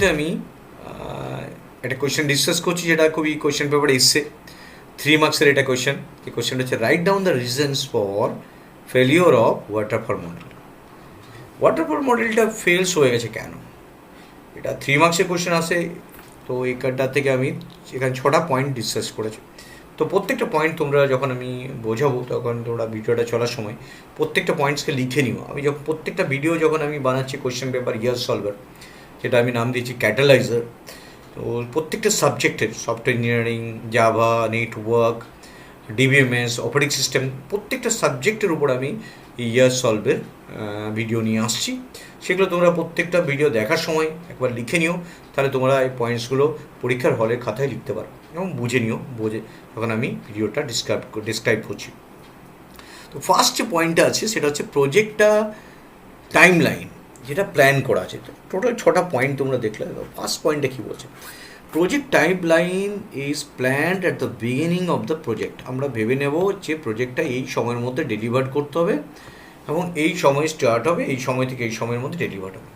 ভিডিওতে আমি একটা কোয়েশ্চেন ডিসকাস করছি, যেটা খুবই কোয়েশ্চেন পেপারে এসছে 3 মার্কসের এটা কোয়েশ্চেন। এই কোয়েশ্চেনটা হচ্ছে write down the reasons for failure of waterfall model. Waterfall মডেলটা ফেলস হয়ে গেছে কেন? এটা 3 মার্কসের কোয়েশ্চেন আসে। তো এইটা থেকে আমি এখানে 6টা পয়েন্ট ডিসকাস করেছি। তো প্রত্যেকটা পয়েন্ট তোমরা যখন আমি বোঝাবো তখন তোমরা ভিডিওটা চলার সময় প্রত্যেকটা পয়েন্টসকে লিখে নিও। আমি যখন প্রত্যেকটা ভিডিও যখন আমি বানাচ্ছি কোয়েশ্চেন পেপার ইয়ার সলভার, যেটা আমি নাম দিয়েছি ক্যাটালাইজার, তো প্রত্যেকটা সাবজেক্টের software engineering, Java, network, DBMS, operating system, প্রত্যেকটা সাবজেক্টের উপর আমি ইয়ার সলভের ভিডিও নিয়ে আসছি। সেগুলো তোমরা প্রত্যেকটা ভিডিও দেখার সময় একবার লিখে নিও, তাহলে তোমরা এই পয়েন্টসগুলো পরীক্ষার হলের খাতায় লিখতে পারো এবং বুঝে নিও, যখন আমি ভিডিওটা ডিসক্রাইব করছি। তো ফার্স্ট যে পয়েন্টটা আছে সেটা হচ্ছে প্রজেক্টটা টাইম লাইন, যেটা প্ল্যান করা আছে। তো টোটাল 6টা পয়েন্ট তোমরা দেখলে। ফার্স্ট পয়েন্টটা কী বলছে? Project time line is planned at the beginning of the project. আমরা ভেবে নেব যে প্রজেক্টটা এই সময়ের মধ্যে ডেলিভার করতে হবে এবং এই সময় স্টার্ট হবে, এই সময় থেকে এই সময়ের মধ্যে ডেলিভার হবে,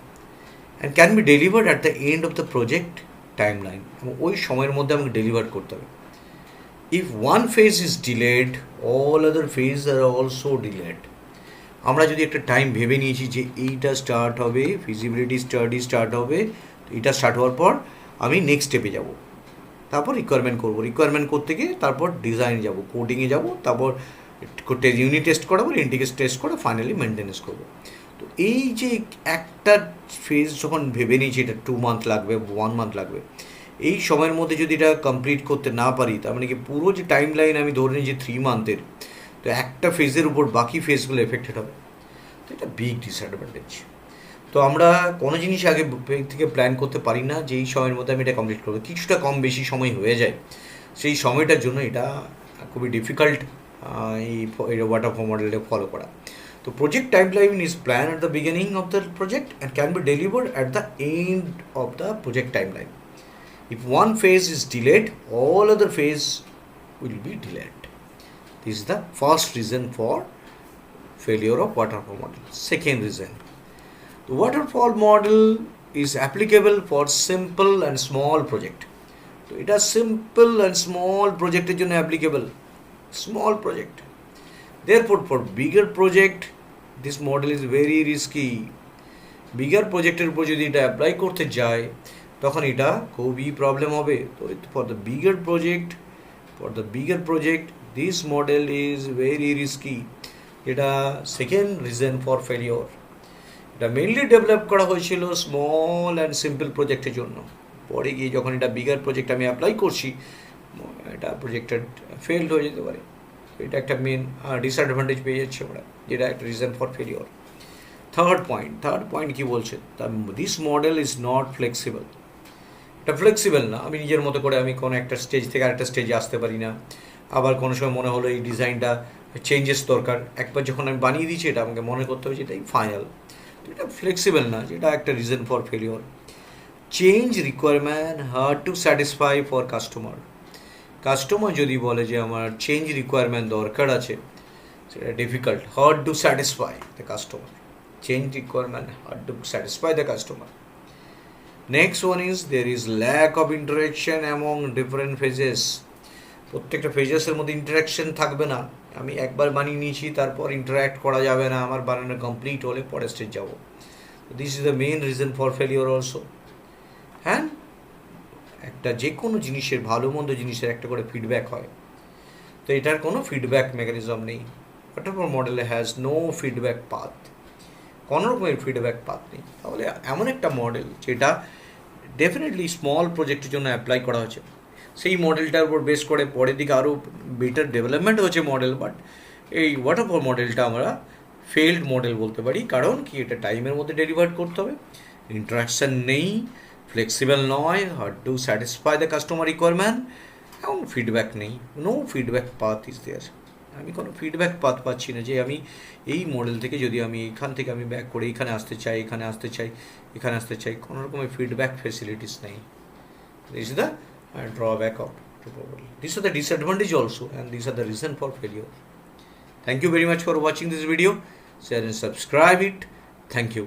and can be delivered at the end of the project time line. এবং ওই সময়ের মধ্যে আমাকে ডেলিভার করতে হবে। If one phase is delayed, all other phase are also delayed. আমরা যদি একটা টাইম ভেবে নিয়েছি যে এইটা স্টার্ট হবে, ফিজিবিলিটি স্টাডি স্টার্ট হবে, তো এটা স্টার্ট হওয়ার পর আমি নেক্সট স্টেপে যাব, তারপর রিকোয়ারমেন্ট করবো, রিকোয়ারমেন্ট করতে গিয়ে তারপর ডিজাইন যাব, কোডিংয়ে যাব, তারপর ইউনিট টেস্ট করাবো, ইন্টিগ্রেশন টেস্ট করে ফাইনালি মেনটেনেন্স করবো। তো এই যে একটা ফেজ যখন ভেবে নিয়েছি এটা 2 মান্থ লাগবে, 1 মান্থ লাগবে, এই সময়ের মধ্যে যদি এটা কমপ্লিট করতে না পারি, তার মানে কি পুরো যে টাইম লাইন আমি ধরে নিয়েছি 3 মান্থের, তো একটা ফেজের উপর বাকি ফেজগুলো এফেক্টেড হবে। তো এটা বিগ ডিসঅ্যাডভান্টেজ। তো আমরা কোনো জিনিস আগে থেকে প্ল্যান করতে পারি না যে এই সময়ের মধ্যে আমি এটা কমপ্লিট করবো। কিছুটা কম বেশি সময় হয়ে যায়, সেই সময়টার জন্য এটা খুবই ডিফিকাল্ট এই ওয়াটারফল মডেলটা ফলো করা। তো project time line is plan at the beginning of the project and can be delivered at the end of the project time line. If one phase is delayed, all other phase will be delayed. This is the first reason for failure of waterfall model. Second reason, the waterfall model is applicable for simple and small project. So it is simple and small project is applicable. Small project. Therefore, for bigger project, this model is very risky. Bigger project এর উপর যদি এটা apply করতে যায় তখন এটা খুবই problem হবে। তো for the bigger project this model is very risky. এটা সেকেন্ড রিজন ফর ফেলিওর। এটা মেনলি ডেভেলপ করা হয়েছিল স্মল অ্যান্ড সিম্পল প্রজেক্টের জন্য। পরে গিয়ে যখন এটা বিগার প্রজেক্ট আমি অ্যাপ্লাই করছি, এটা প্রজেক্টটা ফেলড হয়ে যেতে পারে। এটা একটা মেন ডিসঅ্যাডভান্টেজ পেয়ে যাচ্ছে আমরা, যেটা একটা reason for failure. Third point কী বলছে? This model is not flexible. এটা ফ্লেক্সিবল না। আমি নিজের মতো করে আমি কোনো একটা স্টেজ থেকে আরেকটা স্টেজে আসতে পারি না। আবার কোনো সময় মনে হলো এই ডিজাইনটা চেঞ্জেস দরকার, একবার যখন আমি বানিয়ে দিয়েছি এটা আমাকে মনে করতে হবে যে এটাই ফাইনাল। তো এটা ফ্লেক্সিবল না, যেটা একটা reason for failure. Change requirement hard to satisfy for customer যদি বলে যে আমার চেঞ্জ রিকোয়ারমেন্ট দরকার আছে, সেটা difficult, hard to satisfy the customer. Change requirement hard to satisfy the customer. Next one is there is lack of interaction among different phases. প্রত্যেকটা ফেজেসের মধ্যে interaction থাকবে না। আমি একবার বানিয়ে নিয়েছি, তারপর ইন্টারাক্ট করা যাবে না, আমার বানানো কমপ্লিট হলে পরের স্টেজ যাবো। This is the main reason for failure also. হ্যাঁ, একটা যে কোনো জিনিসের, ভালো মন্দ জিনিসের একটা করে ফিডব্যাক হয়, তো এটার কোনো ফিডব্যাক মেকানিজম নেই। ওয়াটারফল মডেলে হ্যাজ নো ফিডব্যাক পাথ, কোনো রকমের ফিডব্যাক পাথ নেই। তাহলে এমন একটা মডেল যেটা ডেফিনেটলি স্মল প্রজেক্টের জন্য অ্যাপ্লাই করা হয়েছে, সেই মডেলটার উপর বেস করে পরের দিকে আরও বেটার ডেভেলপমেন্ট হচ্ছে মডেল। বাট এই ওয়াটারফল মডেলটা আমরা ফেলড মডেল বলতে পারি। কারণ কি, এটা টাইমের মধ্যে ডেলিভার করতে হবে, ইন্টারাকশান নেই, ফ্লেক্সিবল নয়, hard to satisfy the customer requirement, এবং ফিডব্যাক নেই, no feedback path is there. আমি কোনো ফিডব্যাক পাথ পাচ্ছি না যে আমি এই মডেল থেকে যদি আমি এখান থেকে আমি ব্যাক করে এখানে আসতে চাই, এখানে আসতে চাই, কোনো রকমের ফিডব্যাক ফেসিলিটিস নেই। This is the drawback of the model. These are the disadvantage also, and these are the reason for failure. Thank you very much for watching this video. Share and subscribe it. Thank you.